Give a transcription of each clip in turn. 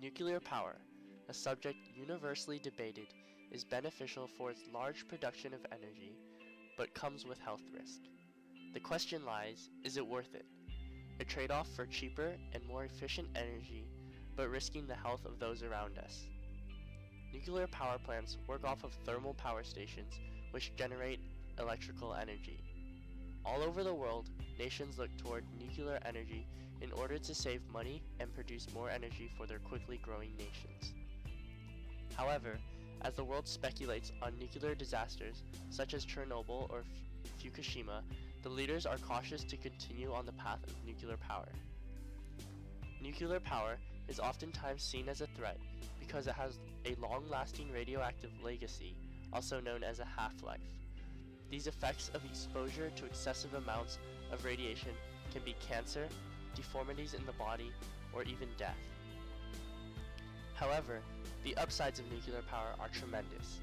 Nuclear power, a subject universally debated, is beneficial for its large production of energy, but comes with health risk. The question lies, is it worth it? A trade-off for cheaper and more efficient energy, but risking the health of those around us. Nuclear power plants work off of thermal power stations, which generate electrical energy. All over the world, nations look toward nuclear energy in order to save money and produce more energy for their quickly growing nations. However, as the world speculates on nuclear disasters such as Chernobyl or Fukushima, the leaders are cautious to continue on the path of nuclear power. Nuclear power is oftentimes seen as a threat because it has a long-lasting radioactive legacy, also known as a half-life. These effects of exposure to excessive amounts of radiation can be cancer, deformities in the body, or even death. However, the upsides of nuclear power are tremendous.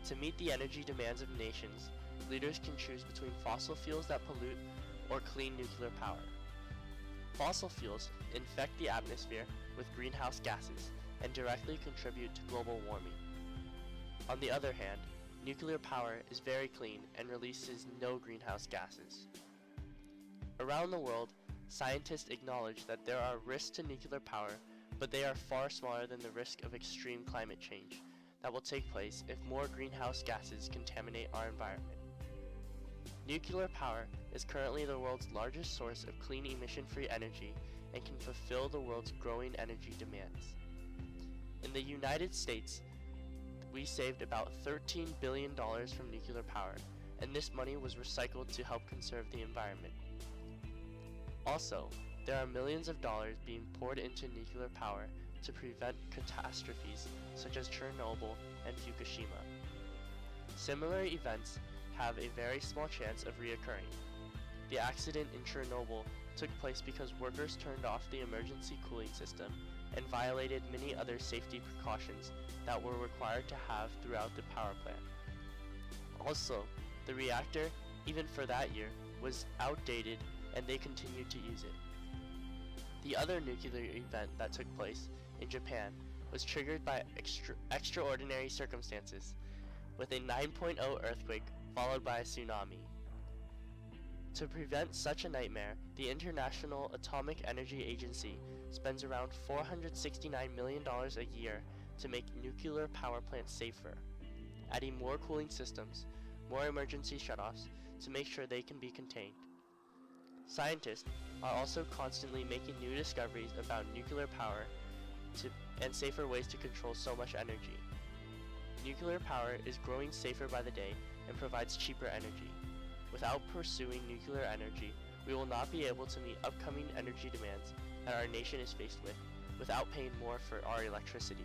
To meet the energy demands of nations, leaders can choose between fossil fuels that pollute or clean nuclear power. Fossil fuels infect the atmosphere with greenhouse gases and directly contribute to global warming. On the other hand, nuclear power is very clean and releases no greenhouse gases. Around the world, scientists acknowledge that there are risks to nuclear power, but they are far smaller than the risk of extreme climate change that will take place if more greenhouse gases contaminate our environment. Nuclear power is currently the world's largest source of clean emission-free energy and can fulfill the world's growing energy demands. In the United States, we saved about $13 billion from nuclear power, and this money was recycled to help conserve the environment. Also, there are millions of dollars being poured into nuclear power to prevent catastrophes such as Chernobyl and Fukushima. Similar events have a very small chance of reoccurring. The accident in Chernobyl took place because workers turned off the emergency cooling system and violated many other safety precautions that were required to have throughout the power plant. Also, the reactor, even for that year, was outdated and they continued to use it. The other nuclear event that took place in Japan was triggered by extraordinary circumstances, with a 9.0 earthquake followed by a tsunami. To prevent such a nightmare, the International Atomic Energy Agency spends around $469 million a year to make nuclear power plants safer, adding more cooling systems, more emergency shutoffs to make sure they can be contained. Scientists are also constantly making new discoveries about nuclear power and safer ways to control so much energy. Nuclear power is growing safer by the day and provides cheaper energy. Without pursuing nuclear energy, we will not be able to meet upcoming energy demands that our nation is faced with without paying more for our electricity.